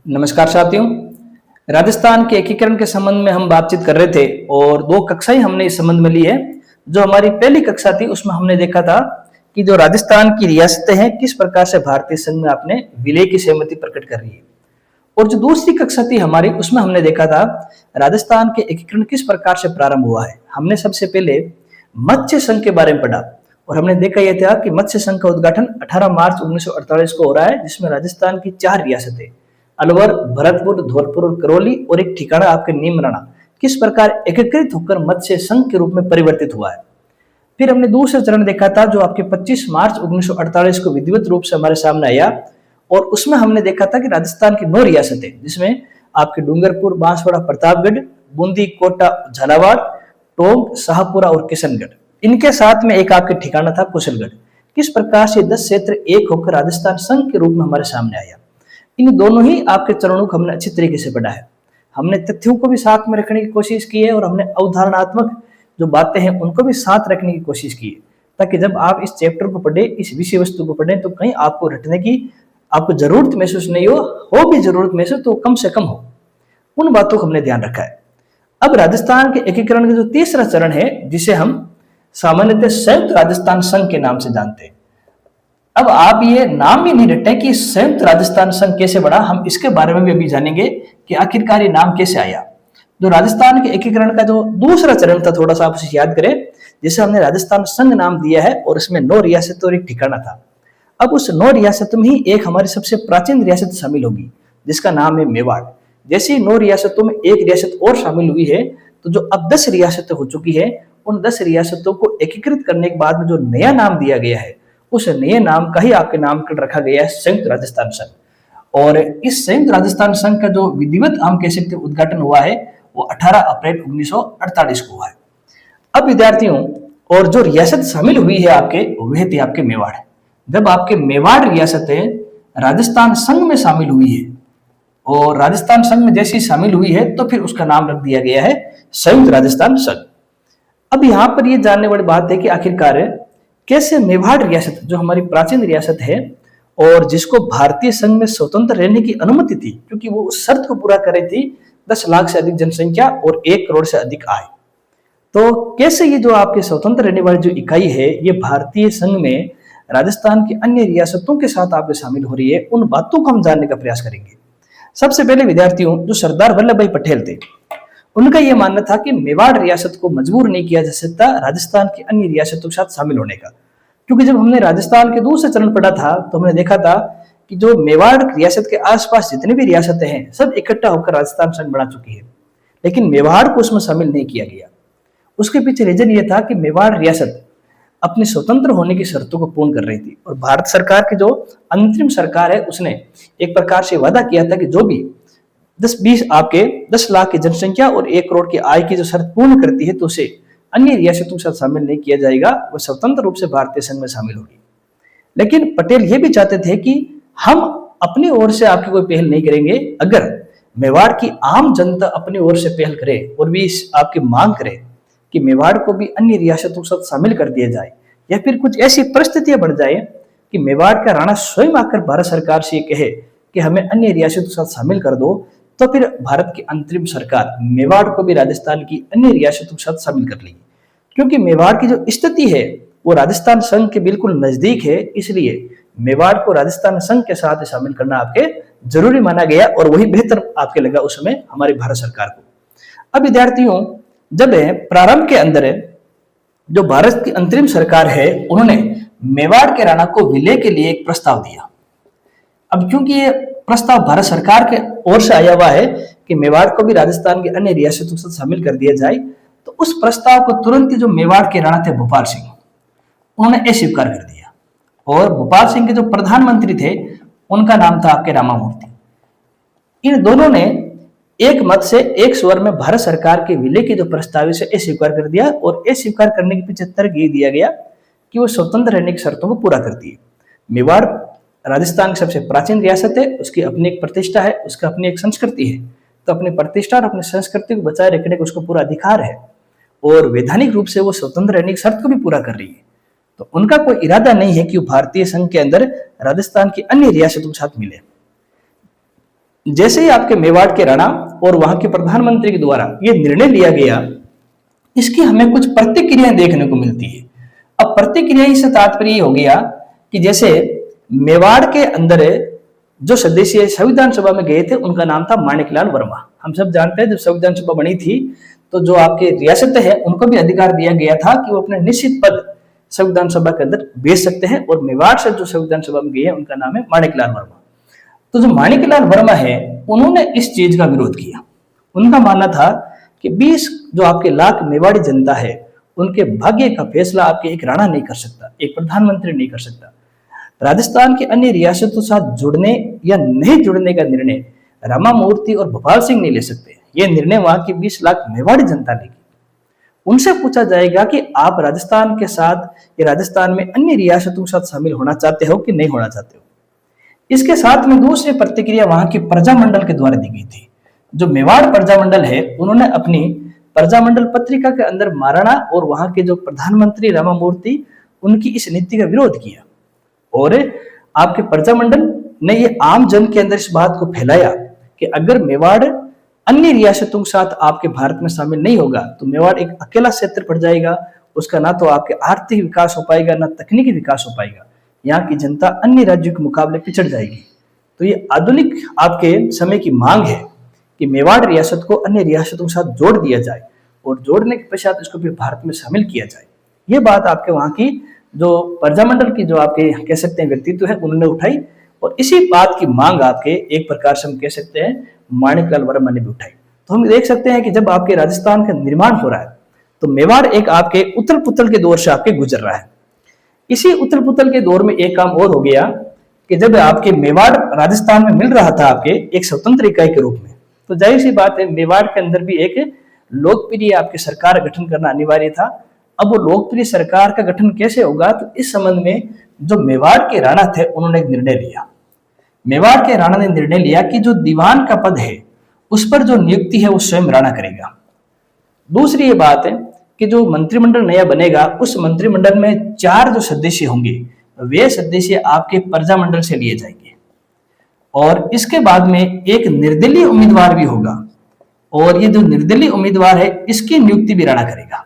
नमस्कार साथियों। राजस्थान के एकीकरण के संबंध में हम बातचीत कर रहे थे और दो कक्षाएं हमने इस संबंध में ली है। जो हमारी पहली कक्षा थी उसमें हमने देखा था कि जो राजस्थान की रियासतें हैं किस प्रकार से भारतीय संघ में अपने विलय की सहमति प्रकट कर रही है। और जो दूसरी कक्षा थी हमारी उसमें हमने देखा था राजस्थान के एकीकरण किस प्रकार से प्रारंभ हुआ है। हमने सबसे पहले मत्स्य संघ के बारे में पढ़ा और हमने देखा यह था कि मत्स्य संघ का उद्घाटन 18 मार्च 1948 को हो रहा है, जिसमें राजस्थान की 4 रियासतें अलवर, भरतपुर, धौलपुर और करौली और एक ठिकाना आपके नीमराना किस प्रकार एकीकृत होकर मत्स्य संघ के रूप में परिवर्तित हुआ है। फिर हमने दूसरा चरण देखा था जो आपके 25 मार्च 1948 को विधिवत रूप से हमारे सामने आया और उसमें हमने देखा था कि राजस्थान की 9 रियासतें जिसमें आपके डूंगरपुर, बांसवाड़ा, प्रतापगढ़, बूंदी, कोटा, झालावाड़, टोंक, शाहपुरा और किशनगढ़, इनके साथ में एक आपके ठिकाना था कुशलगढ़, किस प्रकार से 10 क्षेत्र एक होकर राजस्थान संघ के रूप में हमारे सामने आया। इन दोनों ही आपके चरणों को हमने अच्छी तरीके से पढ़ा है। हमने तथ्यों को भी साथ में रखने की कोशिश की है और हमने अवधारणात्मक जो बातें हैं उनको भी साथ रखने की कोशिश की है, ताकि जब आप इस चैप्टर को पढ़े, इस विषय वस्तु को पढ़ें, तो कहीं आपको रटने की आपको जरूरत महसूस नहीं हो भी जरूरत महसूस तो कम से कम हो। उन बातों को हमने ध्यान रखा है। अब राजस्थान के एकीकरण का जो तीसरा चरण है जिसे हम सामान्यतः संयुक्त राजस्थान संघ के नाम से जानते हैं। अब आप ये नाम ही नहीं रटे कि संयुक्त राजस्थान संघ कैसे बना, हम इसके बारे में भी अभी जानेंगे कि आखिरकार ये नाम कैसे आया। जो राजस्थान के एकीकरण का जो दूसरा चरण था, थोड़ा सा आप उसे याद करें, जिसे हमने राजस्थान संघ नाम दिया है और इसमें 9 रियासत और एक ठिकाना था। अब उस 9 रियासतों में ही एक हमारी सबसे प्राचीन रियासत शामिल होगी जिसका नाम है मेवाड़। जैसे 9 रियासतों में एक रियासत और शामिल हुई है, तो जो अब 10 रियासतें हो चुकी है, उन 10 रियासतों को एकीकृत करने के बाद में जो नया नाम दिया गया है उस नए नाम का ही आपके नामकरण रखा गया है संयुक्त राजस्थान संघ। और इस संयुक्त राजस्थान संघ का जो विधिवत हम कह सकते उद्घाटन हुआ है वो 18 अप्रैल 1948 को हुआ है। अब विद्यार्थियों, और जो रियासत शामिल हुई है आपके वह थी आपके मेवाड़। जब आपके मेवाड़ रियासतें राजस्थान संघ में शामिल हुई है और राजस्थान संघ में जैसी शामिल हुई है तो फिर उसका नाम रख दिया गया है संयुक्त राजस्थान संघ। अब यहाँ पर यह जानने वाली बात है कि आखिरकार कैसे मेवाड़ रियासत जो हमारी प्राचीन रियासत है और जिसको भारतीय संघ में स्वतंत्र रहने की अनुमति थी, क्योंकि वो उस शर्त को पूरा कर रही थी 10 लाख से अधिक जनसंख्या और 1 करोड़ से अधिक आय, तो कैसे ये जो आपके स्वतंत्र रहने वाली जो इकाई है ये भारतीय संघ में राजस्थान की अन्य रियासतों के साथ आपके शामिल हो रही है, उन बातों को हम जानने का प्रयास करेंगे। सबसे पहले विद्यार्थियों, जो सरदार वल्लभ भाई पटेल थे उनका यह मानना था कि मेवाड़ रियासत को मजबूर नहीं किया जा सकता राजस्थान की अन्य रियासतों के साथ शामिल होने का, क्योंकि जब हमने राजस्थान के दूसरे चरण पढ़ा था तो हमने देखा था कि जो मेवाड़ रियासत के आसपास जितनी भी रियासतें हैं सब इकट्ठा होकर राजस्थान संघ बना चुकी है, लेकिन मेवाड़ को उसमें शामिल नहीं किया गया। उसके पीछे रीजन ये था कि मेवाड़ रियासत अपने स्वतंत्र होने की शर्तों को पूर्ण कर रही थी और भारत सरकार की जो अंतरिम सरकार है उसने एक प्रकार से वादा किया था कि जो भी 10 लाख की जनसंख्या और 1 करोड़ की आय की जो शर्त पूर्ण करती है तो उसे अन्य रियासतों के साथ शामिल नहीं किया जाएगा, वह स्वतंत्र रूप से भारतीय संघ में शामिल होगी। लेकिन पटेल ये भी चाहते थे कि हम अपनी ओर से आपकी कोई पहल नहीं करेंगे, अगर मेवाड़ की आम जनता अपनी ओर से पहल करे और भी आपकी मांग करे कि मेवाड़ को भी अन्य रियासतों के साथ शामिल कर दिया जाए, या फिर कुछ ऐसी परिस्थितियां बढ़ जाए कि मेवाड़ का राणा स्वयं आकर भारत सरकार से कहे कि हमें अन्य रियासतों के साथ शामिल कर दो, तो फिर भारत की अंतरिम सरकार मेवाड़ को भी राजस्थान की अन्य रियासतों के साथ शामिल कर लेगी। क्योंकि मेवाड़ की जो स्थिति है वो राजस्थान संघ के बिल्कुल नजदीक है, इसलिए मेवाड़ को राजस्थान संघ के साथ शामिल करना आपके जरूरी माना गया और वही बेहतर आपके लगा उस समय हमारी भारत सरकार को। अब विद्यार्थियों, जब प्रारंभ के अंदर जो भारत की अंतरिम सरकार है उन्होंने मेवाड़ के राणा को विलय के लिए एक प्रस्ताव दिया। अब क्योंकि ये प्रस्ताव भारत सरकार के ओर से आया हुआ है कि मेवाड़ को भी राजस्थान के अन्य रियासतों के साथ शामिल कर दिया जाए, तो उस प्रस्ताव को तुरंत ही जो मेवाड़ के राणा थे भोपाल सिंह, उन्होंने अस्वीकार कर दिया और भोपाल सिंह के जो प्रधानमंत्री थे उनका नाम था आपके रामामूर्ति। इन दोनों ने एक मत से एक स्वर में भारत सरकार के विलय के जो प्रस्ताव से अस्वीकार कर दिया और अस्वीकार करने के पीछे तर्क ये दिया गया कि वो स्वतंत्र रहने की शर्तों को पूरा करती है। मेवाड़ राजस्थान की सबसे प्राचीन रियासत है, उसकी अपनी एक प्रतिष्ठा है, उसका अपनी एक संस्कृति है, तो अपनी प्रतिष्ठा और अपनी संस्कृति को बचाए रखने का उसको पूरा अधिकार है और वैधानिक रूप से वो स्वतंत्र रहने की शर्त को भी पूरा कर रही है। तो उनका कोई इरादा नहीं है कि वो भारतीय संघ के अंदर राजस्थान की अन्य रियासतों के साथ मिले। जैसे ही आपके मेवाड़ के राणा और वहां के प्रधानमंत्री के द्वारा ये निर्णय लिया गया, इसकी हमें कुछ प्रतिक्रियाएं देखने को मिलती है। अब प्रतिक्रिया से तात्पर्य हो गया कि जैसे मेवाड़ के अंदर जो सदस्य संविधान सभा में गए थे उनका नाम था माणिकलाल वर्मा। हम सब जानते हैं जब संविधान सभा बनी थी तो जो आपके रियासतें हैं उनको भी अधिकार दिया गया था कि वो अपने निश्चित पद संविधान सभा के अंदर भेज सकते हैं, और मेवाड़ से जो संविधान सभा में गए हैं उनका नाम है माणिकलाल वर्मा। तो जो माणिकलाल वर्मा है उन्होंने इस चीज का विरोध किया। उनका मानना था कि 20 जो आपके लाख मेवाड़ी जनता है उनके भाग्य का फैसला आपके एक राणा नहीं कर सकता, एक प्रधानमंत्री नहीं कर सकता। राजस्थान के अन्य रियासतों के साथ जुड़ने या नहीं जुड़ने का निर्णय रामा मूर्ति और भोपाल सिंह नहीं ले सकते। यह निर्णय वहां की 20 लाख मेवाड़ी जनता लेगी। उनसे पूछा जाएगा कि आप राजस्थान के साथ या राजस्थान में अन्य रियासतों के साथ शामिल होना चाहते हो कि नहीं होना चाहते हो। इसके साथ में दूसरी प्रतिक्रिया वहां की प्रजामंडल के द्वारा दी गई थी। जो मेवाड़ प्रजामंडल है उन्होंने अपनी प्रजामंडल पत्रिका के अंदर महाराणा और वहां के जो प्रधानमंत्री रामा मूर्ति उनकी इस नीति का विरोध किया, और आपके प्रजामंडल ने ये आम जन के अंदर इस बात को फैलाया कि अगर मेवाड़ अन्य रियासतों के साथ आपके भारत में शामिल नहीं होगा तो मेवाड़ एक अकेला क्षेत्र पड़ जाएगा। उसका ना तो आपके आर्थिक विकास हो पाएगा ना तकनीकी विकास हो पाएगा। यहाँ की जनता अन्य राज्यों के मुकाबले पिछड़ जाएगी। तो ये आधुनिक आपके समय की मांग है कि मेवाड़ रियासत को अन्य रियासतों के साथ जोड़ दिया जाए और जोड़ने के पश्चात इसको फिर भारत में शामिल किया जाए। ये बात आपके वहां की जो प्रजामंडल की जो आपके कह सकते हैं व्यक्तित्व है उन्होंने उठाई, और इसी बात की मांग आपके एक प्रकार से हम कह सकते हैं माणिकलाल वर्मा ने भी उठाई। तो हम देख सकते हैं कि जब आपके राजस्थान का निर्माण हो रहा है तो मेवाड़ एक आपके उथल पुथल के दौर से आपके गुजर रहा है। इसी उथल पुथल के दौर में एक काम और हो गया कि जब आपके मेवाड़ राजस्थान में मिल रहा था आपके एक स्वतंत्र इकाई के रूप में, तो जाहिर सी बात है मेवाड़ के अंदर भी एक लोकप्रिय आपकी सरकार गठन करना अनिवार्य था। अब वो लोकप्रिय सरकार का गठन कैसे होगा, तो इस संबंध में जो मेवाड़ के राणा थे उन्होंने एक निर्णय लिया। मेवाड़ के राणा ने निर्णय लिया कि जो दीवान का पद है उस पर जो नियुक्ति है वो स्वयं राणा करेगा। दूसरी ये बात है कि जो मंत्रिमंडल नया बनेगा उस मंत्रिमंडल में 4 जो सदस्य होंगे वे सदस्य आपके प्रजामंडल से लिए जाएंगे, और इसके बाद में एक निर्दलीय उम्मीदवार भी होगा, और ये जो निर्दलीय उम्मीदवार है इसकी नियुक्ति भी राणा करेगा।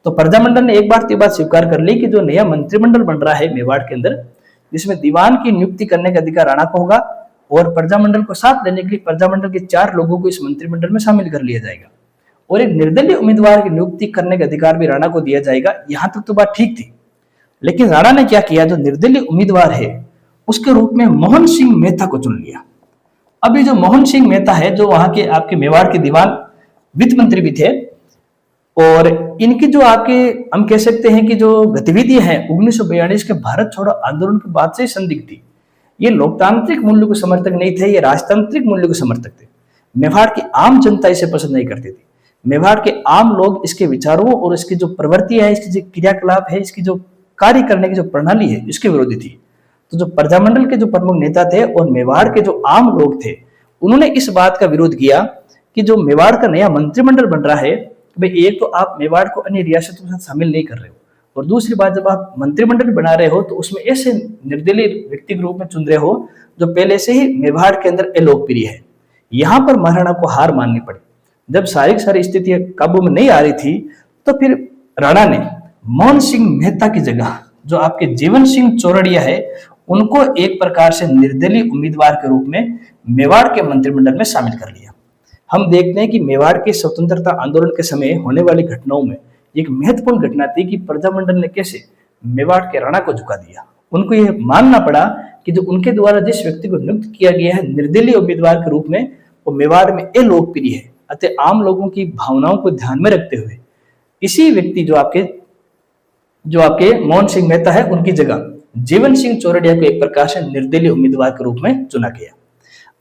तो प्रजामंडल ने एक बार तो बात स्वीकार कर ली कि जो नया मंत्रिमंडल बन रहा है मेवाड़ के अंदर, जिसमें दीवान की नियुक्ति करने का अधिकार राणा को होगा, और प्रजामंडल को साथ लेने के लिए प्रजामंडल के 4 लोगों को इस मंत्रिमंडल में शामिल कर लिया जाएगा, और एक निर्दलीय उम्मीदवार की नियुक्ति करने का अधिकार भी राणा को दिया जाएगा। यहां तक तो बात ठीक थी, लेकिन राणा ने क्या किया, जो निर्दलीय उम्मीदवार है उसके रूप में मोहन सिंह मेहता को चुन लिया। अब ये जो मोहन सिंह मेहता है जो वहां के आपके मेवाड़ के दीवान वित्त मंत्री भी थे, और इनकी जो आपके हम कह सकते हैं कि जो गतिविधियां हैं 1942 के भारत छोड़ो आंदोलन के बाद से संदिग्ध थी। ये लोकतांत्रिक मूल्य के समर्थक नहीं थे, ये राजतांत्रिक मूल्य के समर्थक थे। मेवाड़ की आम जनता इसे पसंद नहीं करती थी। मेवाड़ के आम लोग इसके विचारों और इसकी जो प्रवृत्ति है, इसकी जो क्रियाकलाप है, इसकी जो कार्य करने की जो प्रणाली है, इसके विरोधी थी। तो जो प्रजामंडल के जो प्रमुख नेता थे और मेवाड़ के जो आम लोग थे उन्होंने इस बात का विरोध किया कि जो मेवाड़ का नया मंत्रिमंडल बन रहा है, भाई एक तो आप मेवाड़ को अन्य रियासतों के साथ शामिल नहीं कर रहे हो, और दूसरी बात जब आप मंत्रिमंडल बना रहे हो तो उसमें ऐसे निर्दलीय व्यक्ति के रूप में चुन रहे हो जो पहले से ही मेवाड़ के अंदर अलोकप्रिय है। यहाँ पर महाराणा को हार माननी पड़ी। जब सारी स्थितियां काबू में नहीं आ रही थी तो फिर राणा ने मोहन सिंह मेहता की जगह जो आपके जीवन सिंह चौरड़िया है उनको एक प्रकार से निर्दलीय उम्मीदवार के रूप में मेवाड़ के मंत्रिमंडल में शामिल कर लिया। हम देखते हैं कि मेवाड़ के स्वतंत्रता आंदोलन के समय होने वाली घटनाओं में एक महत्वपूर्ण घटना थी कि प्रजामंडल ने कैसे मेवाड़ के राणा को झुका दिया। उनको यह मानना पड़ा कि जो उनके द्वारा जिस व्यक्ति को नियुक्त किया गया है निर्दलीय उम्मीदवार के रूप में, वो मेवाड़ में अलोकप्रिय है। अतः आम लोगों की भावनाओं को ध्यान में रखते हुए इसी व्यक्ति जो आपके मोहन सिंह मेहता है उनकी जगह जीवन सिंह चौरड़िया को एक प्रकार से निर्दलीय उम्मीदवार के रूप में चुना गया।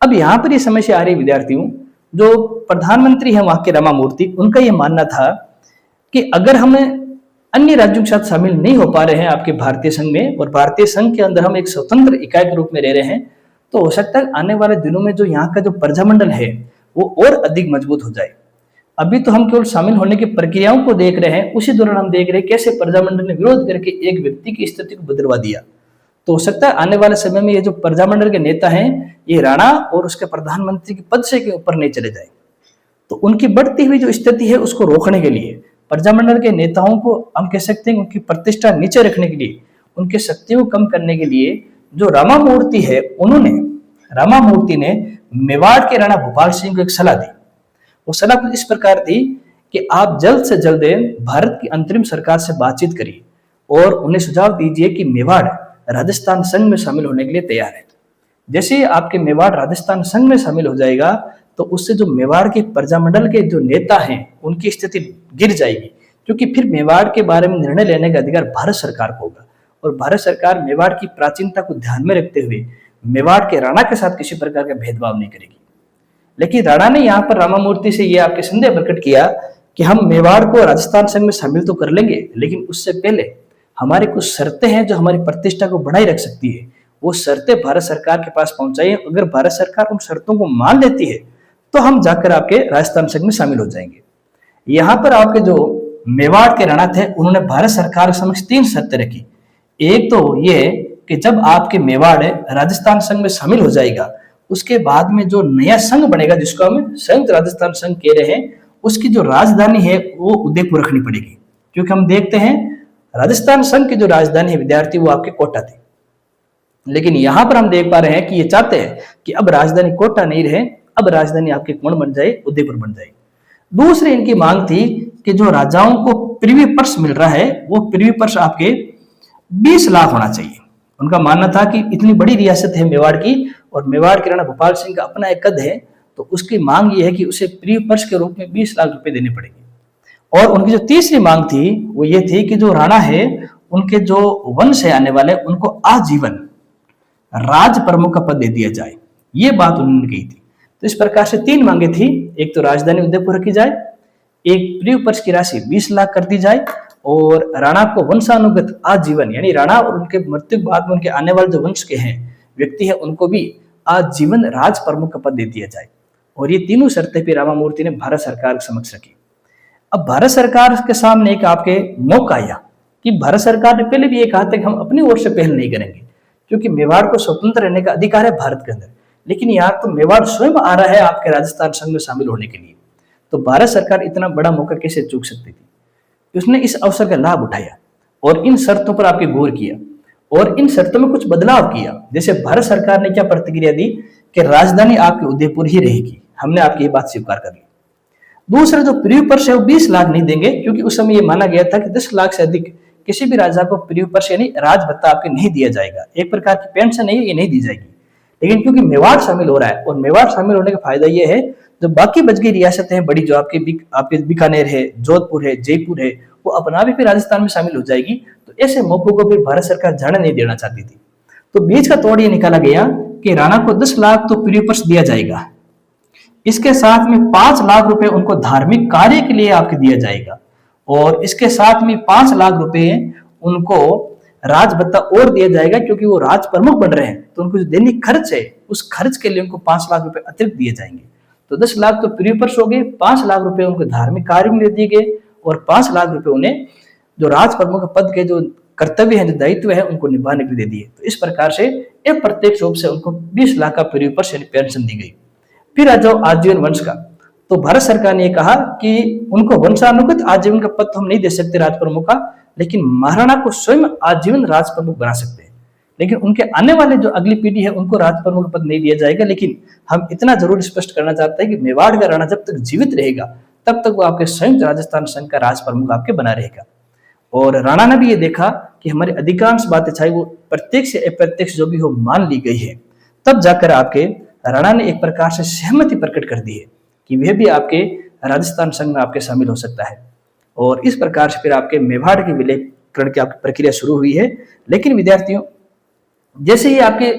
अब यहाँ पर यह समस्या आ रही विद्यार्थियों, जो प्रधानमंत्री है वहां के रामा मूर्ति, उनका यह मानना था कि अगर हम अन्य राज्यों के साथ शामिल नहीं हो पा रहे हैं आपके भारतीय संघ में, और भारतीय संघ के अंदर हम एक स्वतंत्र इकाई के रूप में रह रहे हैं, तो हो सकता है आने वाले दिनों में जो यहाँ का जो प्रजामंडल है वो और अधिक मजबूत हो जाए। अभी तो हम केवल शामिल होने की प्रक्रियाओं को देख रहे हैं, उसी दौरान हम देख रहे हैं कैसे प्रजामंडल ने विरोध करके एक व्यक्ति की स्थिति को बदलवा दिया। तो हो सकता है आने वाले समय में ये जो प्रजामंडल के नेता हैं, ये राणा और उसके प्रधानमंत्री के पद से के ऊपर नहीं चले जाए। तो उनकी बढ़ती हुई जो स्थिति है उसको रोकने के लिए, प्रजामंडल के नेताओं को हम कह सकते हैं उनकी प्रतिष्ठा नीचे रखने के लिए, उनकी शक्तियों को कम करने के लिए, जो रामामूर्ति है रामामूर्ति ने मेवाड़ के राणा भूपाल सिंह को एक सलाह दी। वो सलाह कुछ इस प्रकार थी कि आप जल्द से जल्द भारत की अंतरिम सरकार से बातचीत करिए और उन्हें सुझाव दीजिए कि मेवाड़ राजस्थान संघ में शामिल होने के लिए तैयार है। जैसे ही आपके मेवाड़ राजस्थान संघ में शामिल हो जाएगा तो उससे जो मेवाड़ के प्रजामंडल के जो नेता हैं उनकी स्थिति गिर जाएगी, क्योंकि फिर मेवाड़ के बारे में निर्णय लेने का अधिकार भारत सरकार को होगा और भारत सरकार मेवाड़ की प्राचीनता को ध्यान में रखते हुए मेवाड़ के राणा के साथ किसी प्रकार का भेदभाव नहीं करेगी। लेकिन राणा ने यहाँ पर रामामूर्ति से यह आपके संदेह प्रकट किया कि हम मेवाड़ को राजस्थान संघ में शामिल तो कर लेंगे, लेकिन उससे पहले हमारी कुछ शर्तें हैं जो हमारी प्रतिष्ठा को बढ़ाई रख सकती है। वो शर्तें भारत सरकार के पास पहुंचाइए, अगर भारत सरकार उन शर्तों को मान लेती है तो हम जाकर आपके राजस्थान संघ में शामिल हो जाएंगे। यहाँ पर आपके जो मेवाड़ के राणा थे उन्होंने भारत सरकार के समक्ष 3 शर्तें रखी। एक तो ये कि जब आपके मेवाड़ राजस्थान संघ में शामिल हो जाएगा, उसके बाद में जो नया संघ बनेगा जिसको हम संयुक्त राजस्थान संघ कह रहे हैं, उसकी जो राजधानी है वो उदयपुर रखनी पड़ेगी, क्योंकि हम देखते हैं राजस्थान संघ की जो राजधानी है विद्यार्थी वो आपके कोटा थी। लेकिन यहां पर हम देख पा रहे हैं कि ये चाहते हैं कि अब राजधानी कोटा नहीं रहे, अब राजधानी आपके कौन बन जाए, उदयपुर बन जाए। दूसरी इनकी मांग थी कि जो राजाओं को प्रिवी पर्स मिल रहा है वो प्रिवी पर्स आपके 20 लाख होना चाहिए। उनका मानना था कि इतनी बड़ी रियासत है मेवाड़ की और मेवाड़ के राणा भोपाल सिंह का अपना एक कद है, तो उसकी मांग ये है कि उसे प्रिवी पर्स के रूप में 20 लाख रुपए देने पड़ेंगे। और उनकी जो तीसरी मांग थी वो ये थी कि जो राणा है उनके जो वंश है आने वाले उनको आजीवन राज प्रमुख का पद दे दिया जाए, ये बात उन्होंने कही थी। तो इस प्रकार से 3 मांगे थी, एक तो राजधानी उदयपुर रखी जाए, एक प्रिवी पर्स की राशि 20 लाख कर दी जाए और राणा को वंशानुगत आजीवन, यानी राणा और उनके मृत्यु के बाद में उनके आने वाले जो वंश के हैं व्यक्ति है उनको भी आजीवन राज प्रमुख का पद दे दिया जाए। और ये तीनों शर्तें भी रामामूर्ति ने भारत सरकार के समक्ष रखी। अब भारत सरकार के सामने एक आपके मौका आया कि भारत सरकार ने पहले भी ये कहा था कि हम अपनी ओर से पहल नहीं करेंगे, क्योंकि मेवाड़ को स्वतंत्र रहने का अधिकार है भारत के अंदर। लेकिन यहाँ तो मेवाड़ स्वयं आ रहा है आपके राजस्थान संघ में शामिल होने के लिए, तो भारत सरकार इतना बड़ा मौका कैसे चूक सकती थी। उसने इस अवसर का लाभ उठाया और इन शर्तों पर आपके गौर किया और इन शर्तों में कुछ बदलाव किया। जैसे भारत सरकार ने क्या प्रतिक्रिया दी कि राजधानी आपकी उदयपुर ही रहेगी, हमने आपकी ये बात स्वीकार कर ली। दूसरा जो प्रिवी पर्स है वो 20 लाख नहीं देंगे, क्योंकि उस समय ये माना गया था कि 10 लाख से अधिक किसी भी राजा को प्रिवी पर्स यानी राज भत्ता आपके नहीं दिया जाएगा। एक प्रकार की पेंशन है ये नहीं दी जाएगी। लेकिन क्योंकि मेवाड़ शामिल हो रहा है और मेवाड़ शामिल होने का फायदा ये है जो बाकी बच गई रियासतें हैं बड़ी, जो आपके बीकानेर है, जोधपुर है, जयपुर है, वो अपना भी फिर राजस्थान में शामिल हो जाएगी। तो ऐसे मौकों को फिर भारत सरकार जाने नहीं देना चाहती थी। तो बीच का तोड़ ये निकाला गया कि राणा को 10 लाख तो प्रिवी पर्स दिया जाएगा, इसके साथ में 5 लाख रुपए उनको धार्मिक कार्य के लिए आपके दिया जाएगा और इसके साथ में 5 लाख रुपए उनको राज भत्ता और दिया जाएगा, क्योंकि वो राज प्रमुख बन रहे हैं तो उनको जो दैनिक खर्च है उस खर्च के लिए उनको 5 लाख रुपए अतिरिक्त दिए जाएंगे। तो 10 लाख तो प्रिवी पर्स हो गए, 5 लाख रुपए उनको धार्मिक कार्य में दिए गए और 5 लाख रुपए उन्हें जो राज प्रमुख पद के जो कर्तव्य है, जो दायित्व है, उनको निभाने के लिए दे दिए। तो इस प्रकार से एक प्रत्यक्ष रूप से उनको 20 लाख का प्रिवी पर्स यानी पेंशन दी गई। फिर आ जाओ आजीवन वंश का, तो भारत सरकार ने कहा कि उनको वंशानुगत आजीवन का पद तो हम नहीं दे सकते राज प्रमुख का, लेकिन महाराणा को स्वयं आजीवन राज प्रमुख बना सकते हैं। लेकिन उनके आने वाले जो अगली पीढ़ी है उनको राज प्रमुख पद नहीं दिया जाएगा। लेकिन हम इतना जरूर स्पष्ट करना चाहते हैं कि मेवाड़ का राणा जब तक जीवित रहेगा तब तक वो आपके संयुक्त राजस्थान संघ का राज प्रमुख आपके बना रहेगा। और राणा ने भी ये देखा कि हमारी अधिकांश बातें चाहे वो प्रत्यक्ष या अप्रत्यक्ष जो भी हो मान ली गई है, तब जाकर आपके राणा ने एक प्रकार से सहमति प्रकट कर दी है कि वह भी आपके राजस्थान संघ में आपके शामिल हो सकता है। और इस प्रकार से फिर आपके मेवाड़ के विलयकरण की आपकी प्रक्रिया शुरू हुई है। लेकिन विद्यार्थियों, जैसे ही आपके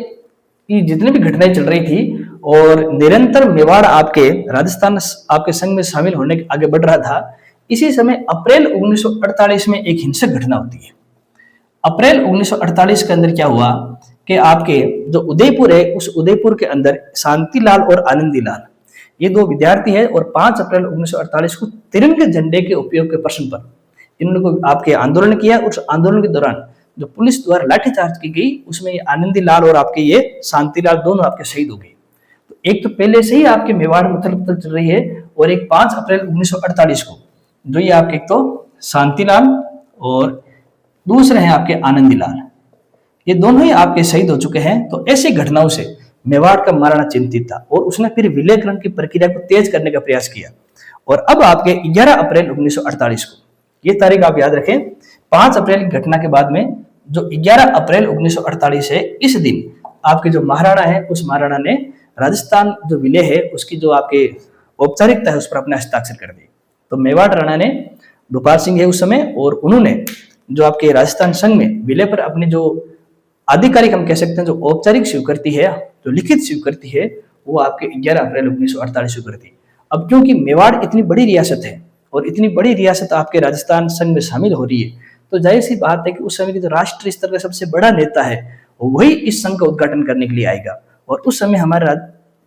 जितनी भी घटनाएं चल रही थी और निरंतर मेवाड़ आपके राजस्थान आपके संघ में शामिल होने के आगे बढ़ रहा था, इसी समय अप्रैल 1948 में एक हिंसक घटना होती है। अप्रैल 1948 के अंदर क्या हुआ कि आपके जो उदयपुर है उस उदयपुर के अंदर शांतिलाल और आनंदीलाल ये 2 विद्यार्थी है और 5 अप्रैल 1948 को तिरंगे झंडे के उपयोग के प्रश्न पर इन्होंने आपके आंदोलन किया। उस आंदोलन के दौरान जो पुलिस द्वारा लाठीचार्ज की गई उसमें आनंदी लाल और आपके ये शांतिलाल दोनों आपके शहीद हो गए। तो एक तो पहले से ही आपके मेवाड़ में उथल चल रही है, और एक 5 अप्रैल 1948 को जो ये आपके एक तो शांतिलाल और दूसरे हैं आपके आनंदी लाल, ये दोनों ही आपके शहीद हो चुके हैं। तो ऐसी घटनाओं से मेवाड़ का महाराणा चिंतित था और उसने फिर विलयकरण की प्रक्रिया को तेज करने का प्रयास किया। और अब आपके 11 अप्रैल 1948 को, ये तारीख आप याद रखें, 5 अप्रैल की घटना के बाद में जो 11 अप्रैल 1948 है, इस दिन आपके जो महाराणा है उस महाराणा ने राजस्थान जो विलय है उसकी जो आपके औपचारिकता है उस पर अपने हस्ताक्षर कर दिए। तो मेवाड़ राणा ने भोपाल सिंह है उस समय, और उन्होंने जो आपके राजस्थान संघ में विलय पर अपनी जो आधिकारिक हम कह सकते हैं जो औपचारिक स्वीकृति है, जो लिखित स्वीकृति है, वो आपके 11 अप्रैल 1948 स्वीकृति। अब क्योंकि मेवाड़ इतनी बड़ी रियासत है और इतनी बड़ी रियासत आपके राजस्थान संघ में शामिल हो रही है, तो जाहिर सी बात है कि उस समय की जो राष्ट्रीय स्तर का सबसे बड़ा नेता है वही इस संघ का उद्घाटन करने के लिए आएगा। और उस समय हमारे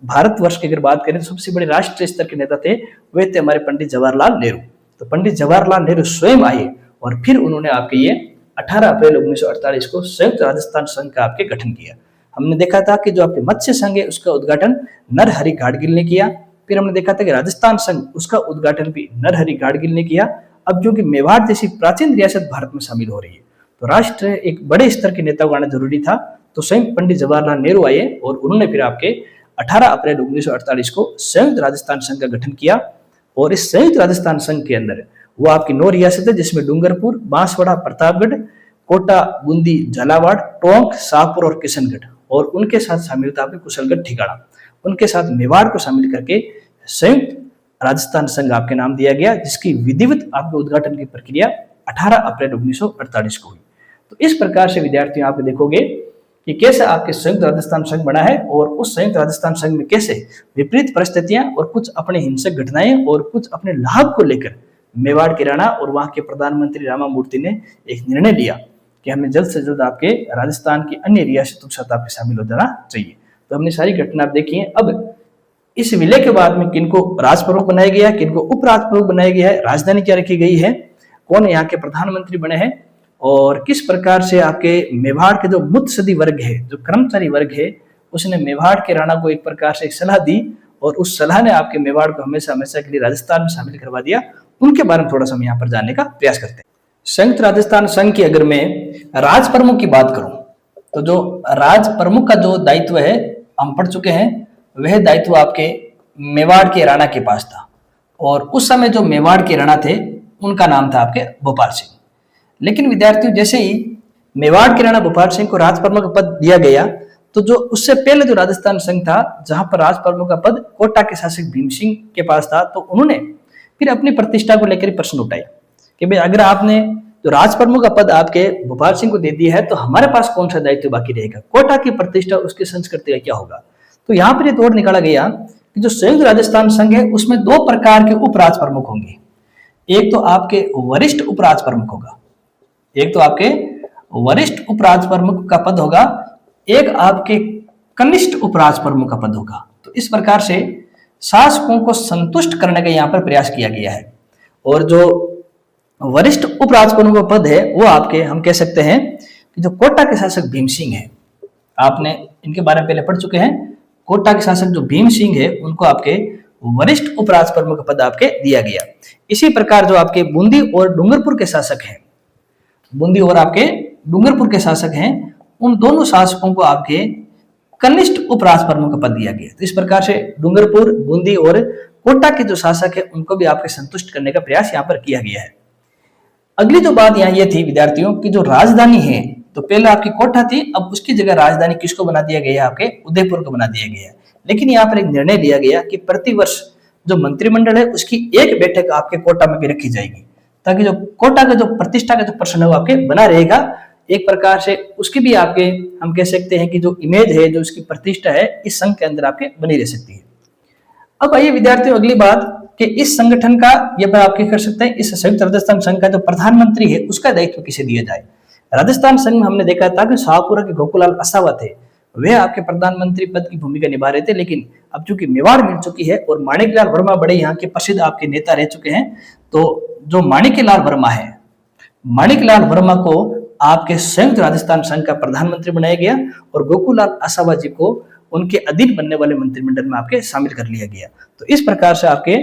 भारतवर्ष की अगर बात करें तो सबसे बड़े राष्ट्रीय स्तर के नेता थे, वे थे हमारे पंडित जवाहरलाल नेहरू। तो पंडित जवाहरलाल नेहरू स्वयं आए और फिर उन्होंने आपके ये 18 अप्रैल 1948 को संयुक्त राजस्थान संघ का आपके गठन किया। हमने देखा था कि जो आपके मत्स्य संघ है उसका उद्घाटन नरहरि गाडगिल ने किया। फिर हमने देखा था कि राजस्थान संघ उसका उद्घाटन भी नरहरि गाडगिल ने किया। अब जो कि मेवाड़ जैसी प्राचीन रियासत भारत में शामिल हो रही है, तो राष्ट्र एक बड़े स्तर के नेता को आना जरूरी था। तो स्वयं पंडित जवाहरलाल नेहरू आए और उन्होंने फिर आपके 18 अप्रैल 1948 को संयुक्त राजस्थान संघ का गठन किया। और इस संयुक्त राजस्थान संघ के अंदर वो आपकी 9 रियासत है, जिसमें डूंगरपुर, बांसवाड़ा, प्रतापगढ़, कोटा, बूंदी, झालावाड़, टोंक, शाहपुर और किशनगढ़, और उनके साथ शामिल था आपके कुशलगढ़, ठिकाना, उनके साथ मेवाड़ को शामिल करके संयुक्त राजस्थान संघ आपके नाम दिया गया, जिसकी विधिवत आपके उद्घाटन की प्रक्रिया 18 अप्रैल 1948 को हुई। तो इस प्रकार से विद्यार्थियों आप देखोगे कि कैसे आपके संयुक्त राजस्थान संघ बना है, और उस संयुक्त राजस्थान संघ में कैसे विपरीत परिस्थितियां और कुछ अपने हिंसक घटनाएं और कुछ अपने लाभ को लेकर मेवाड़ के राणा और वहां के प्रधानमंत्री रामामूर्ति ने एक निर्णय लिया कि हमें जल्द से जल्द आपके राजस्थान की अन्य रियासतों के साथ आपके शामिल हो जाना चाहिए। तो हमने सारी घटना आप देखी है। अब इस विलय के बाद में किनको राज प्रमुख बनाया गया, किनको उप राज प्रमुख बनाया गया है, राजधानी क्या रखी गई है, कौन यहाँ के प्रधानमंत्री बने हैं, और किस प्रकार से आपके मेवाड़ के जो मुत्सदी वर्ग है, जो कर्मचारी वर्ग है, उसने मेवाड़ के राणा को एक प्रकार से एक सलाह दी और उस सलाह ने आपके मेवाड़ को हमेशा हमेशा के लिए राजस्थान में शामिल करवा दिया। उनके बारे में थोड़ा सा हम यहाँ पर जानने का प्रयास करते हैं। संयुक्त राजस्थान संघ की अगर मैं राज प्रमुख की बात करूं, तो जो राज प्रमुख का जो दायित्व है हम पढ़ चुके हैं, वह दायित्व आपके मेवाड़ के राणा के पास था। और उस समय जो मेवाड़ के राणा थे उनका नाम था आपके भोपाल सिंह। लेकिन विद्यार्थियों, जैसे ही मेवाड़ के राणा भोपाल सिंह को राज प्रमुख का पद दिया गया, तो जो उससे पहले जो राजस्थान संघ था जहां पर राज प्रमुख का पद कोटा के शासक भीम सिंह के पास था, तो उन्होंने फिर अपनी प्रतिष्ठा को लेकर प्रश्न उठाए कि भाई अगर आपने जो राज प्रमुख का पद आपके भोपाल सिंह को दे दिया है, तो हमारे पास कौन सा दायित्व बाकी रहेगा, कोटा की प्रतिष्ठा, उसकी संस्कृति का क्या होगा। तो यहाँ पर यह तोड़ निकाला गया कि जो संयुक्त राजस्थान संघ है उसमें 2 प्रकार के उप राज प्रमुख होंगे। एक तो आपके वरिष्ठ उपराज प्रमुख होगा, एक तो आपके वरिष्ठ उपराज प्रमुख का पद होगा, एक आपके कनिष्ठ उपराज प्रमुख का पद होगा। तो इस प्रकार से शासकों को संतुष्ट करने का यहाँ पर प्रयास किया गया है। और जो वरिष्ठ उपराज प्रमुख का पद है वो आपके हम कह सकते हैं कि जो कोटा के शासक भीम सिंह है, आपने इनके बारे में पहले पढ़ चुके हैं। कोटा के शासक जो भीम सिंह है उनको आपके वरिष्ठ उपराज प्रमुख का पद आपके दिया गया। इसी प्रकार जो आपके बूंदी और डूंगरपुर के शासक हैं, बूंदी और आपके डूंगरपुर के शासक हैं, उन दोनों शासकों को आपके कनिष्ठ उपराज प्रमुख का पद दिया गया। तो इस प्रकार से डूंगरपुर, बूंदी और कोटा के जो शासक है उनको भी आपके संतुष्ट करने का प्रयास यहाँ पर किया गया है। अगली जो बात यहाँ ये थी विद्यार्थियों की जो राजधानी है, तो पहले आपकी कोटा थी, अब उसकी जगह राजधानी किसको बना दिया गया है, आपके उदयपुर को बना दिया गया है। लेकिन यहाँ पर एक निर्णय लिया गया कि प्रतिवर्ष जो मंत्रिमंडल है उसकी एक बैठक आपके कोटा में भी रखी जाएगी, ताकि जो कोटा का जो प्रतिष्ठा का जो प्रश्न है वो आपके बना रहेगा। एक प्रकार से उसकी भी आपके हम कह सकते हैं कि जो इमेज है, जो उसकी प्रतिष्ठा है, इस संघ के अंदर आपके बनी रह सकती है। अब आइए विद्यार्थियों अगली बात कि इस संगठन का ये बात आप क्या कर सकते हैं, इस संयुक्त राजस्थान संघ का जो प्रधानमंत्री है उसका दायित्व किसे दिया जाए। राजस्थान संघ में हमने देखा था कि शाहपुरा के गोकुलाल असावा थे, वे आपके प्रधानमंत्री पद की भूमिका निभा रहे थे। लेकिन अब चूंकि मेवाड़ मिल चुकी है और माणिकलाल वर्मा बड़े यहाँ के प्रसिद्ध आपके नेता रह चुके हैं, तो जो माणिकलाल वर्मा है, माणिकलाल वर्मा को आपके संयुक्त राजस्थान संघ का प्रधानमंत्री बनाया गया और गोकुललाल आसावा जी को उनके अधीन बनने वाले मंत्रिमंडल में आपके शामिल कर लिया गया। तो इस प्रकार से आपके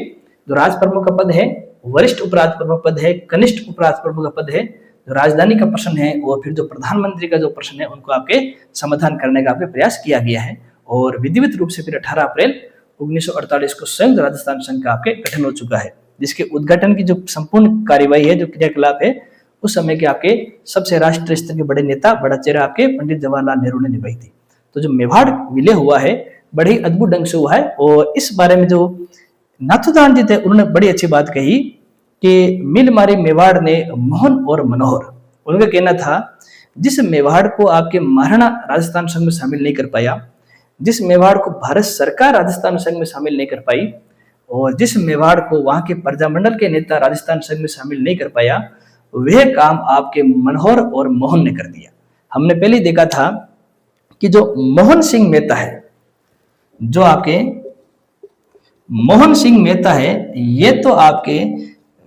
जो राज प्रमुख का पद है, वरिष्ठ उपराज प्रमुख पद है, कनिष्ठ उपराज प्रमुख का पद है, जो राजधानी का प्रश्न है और फिर जो प्रधानमंत्री का जो प्रश्न है उनको आपके समाधान करने का आपके प्रयास किया गया है। और विधिवत रूप से फिर 18 अप्रैल 1948 को संयुक्त राजस्थान संघ का आपके गठन हो चुका है, जिसके उद्घाटन की जो संपूर्ण कार्यवाही है, जो क्रियाकलाप है, उस समय के आपके सबसे राष्ट्रीय स्तर के बड़े नेता, बड़ा चेहरा आपके पंडित जवाहरलाल नेहरू ने निभाई थी। तो जो मेवाड़ विलय हुआ है बड़े ही अद्भुत ढंग से हुआ है। और इस बारे में जो नाथूदान जी थे उन्होंने बड़ी अच्छी बात कही कि मिल मारी मेवाड़ ने मोहन और मनोहर। उनका कहना था जिस मेवाड़ को आपके महाराणा राजस्थान संघ में शामिल नहीं कर पाया, जिस मेवाड़ को भारत सरकार राजस्थान संघ में शामिल नहीं कर पाई और जिस मेवाड़ को वहां के प्रजामंडल के नेता राजस्थान संघ में शामिल नहीं कर पाया, वह काम आपके मनोहर और मोहन ने कर दिया। हमने पहले देखा था कि जो मोहन सिंह मेहता है, जो आपके मोहन सिंह मेहता है, ये तो आपके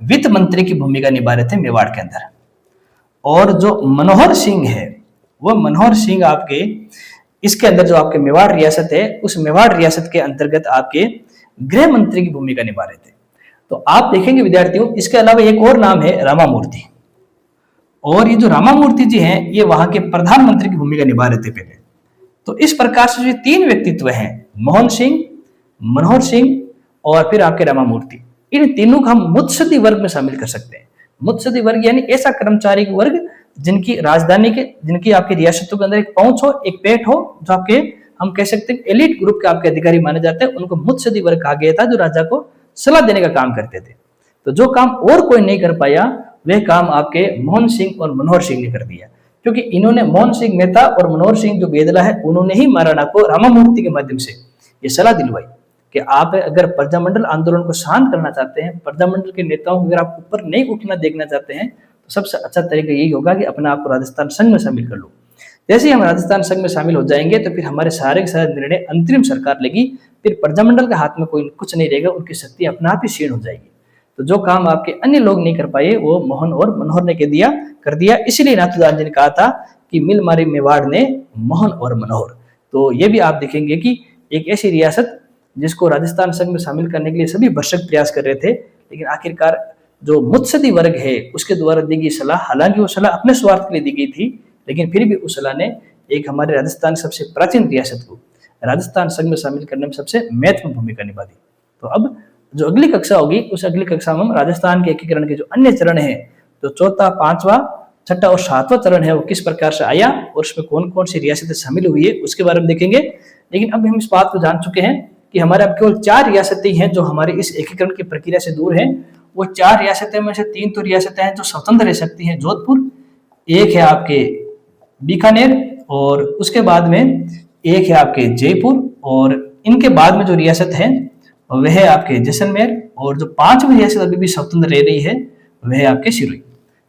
वित्त मंत्री की भूमिका निभा रहे थे मेवाड़ के अंदर। और जो मनोहर सिंह है, वह मनोहर सिंह आपके इसके अंदर जो आपके मेवाड़ रियासत है, उस मेवाड़ रियासत के अंतर्गत आपके गृह मंत्री की भूमिका निभा रहे थे। तो आप देखेंगे विद्यार्थियों, इसके अलावा एक और नाम है रामामूर्ति। और ये जो रामामूर्ति जी हैं, ये वहां के प्रधानमंत्री की भूमिका निभा रहे थे पहले। तो इस प्रकार से जो तीन व्यक्तित्व हैं, मोहन सिंह, मनोहर सिंह और फिर आपके रामामूर्ति, इन तीनों को हम मुत्सद्दी वर्ग में शामिल कर सकते हैं। मुत्सद्दी वर्ग यानी ऐसा कर्मचारी वर्ग जिनकी राजधानी के, जिनकी आपकी रियासतों के अंदर एक पहुंच हो, एक पेट हो, जो आपके हम कह सकते हैं एलिट ग्रुप के आपके अधिकारी माने जाते हैं, उनको मुत्सद्दी वर्ग कहा गया था, जो राजा को सलाह देने का काम करते थे। तो जो काम और कोई नहीं कर पाया, वह काम आपके मोहन सिंह और मनोहर सिंह ने कर दिया, क्योंकि इन्होंने, मोहन सिंह मेहता और मनोहर सिंह जो बेदला है, उन्होंने ही महाराणा को रामामूर्ति के माध्यम से ये सलाह दिलवाई कि आप अगर प्रजामंडल आंदोलन को शांत करना चाहते हैं, प्रजामंडल के नेताओं को अगर आप ऊपर नहीं उठना देखना चाहते हैं, तो सबसे अच्छा तरीका यही होगा कि अपने आप को राजस्थान संघ में शामिल कर लो। जैसे ही हम राजस्थान संघ में शामिल हो जाएंगे तो फिर हमारे सारे के सारे निर्णय अंतरिम सरकार लेगी, फिर प्रजामंडल के हाथ में कोई कुछ नहीं रहेगा, उनकी शक्ति अपने आप ही क्षीण हो जाएगी। तो जो काम आपके अन्य लोग नहीं कर पाए, वो मोहन और मनोहर ने कर दिया। इसलिए नाथूदान जी ने कहा था कि मिल मारी मेवाड़ ने मोहन और मनोहर। तो ये भी आप देखेंगे कि एक ऐसी रियासत जिसको राजस्थान संघ में शामिल करने के लिए सभी भरसक प्रयास कर रहे थे, लेकिन आखिरकार जो मुत्सद्दी वर्ग है उसके द्वारा दी गई सलाह, हालांकि वो सलाह अपने स्वार्थ के लिए दी गई थी, लेकिन फिर भी उस सलाह ने एक हमारे राजस्थान सबसे प्राचीन रियासत को राजस्थान संघ में शामिल करने में सबसे महत्वपूर्ण भूमिका निभा दी। तो अब जो अगली कक्षा होगी, उस अगली कक्षा में हम राजस्थान के एकीकरण के जो अन्य चरण है, जो चौथा, पांचवा, छठा और सातवां चरण है, वो किस प्रकार से आया और उसमें कौन कौन सी रियासतें शामिल हुई है, उसके बारे में देखेंगे। लेकिन अब हम इस बात को जान चुके हैं कि हमारे अब केवल 4 रियासतें हैं जो हमारी इस एकीकरण की प्रक्रिया से दूर हैं। वो 4 रियासतें में से 3 तो रियासतें हैं जो स्वतंत्र रह सकती हैं, जोधपुर, एक है आपके बीकानेर, और उसके बाद में एक है आपके जयपुर, और इनके बाद में जो रियासत है वह है आपके जैसलमेर, और जो 5वीं रियासत अभी भी स्वतंत्र रह रही है वह है आपके सिरोही।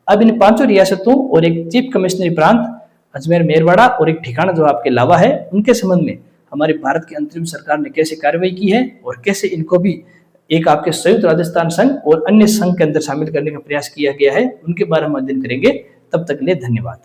अब इन 5 रियासतों और एक चीफ कमिश्नरी प्रांत अजमेर मेरवाड़ा और एक ठिकाना जो आपके लावा है, उनके संबंध में हमारे भारत की अंतरिम सरकार ने कैसे कार्रवाई की है और कैसे इनको भी एक आपके संयुक्त राजस्थान संघ और अन्य संघ के अंदर शामिल करने का प्रयास किया गया है, उनके बारे में अध्ययन करेंगे। तब तक के लिए धन्यवाद।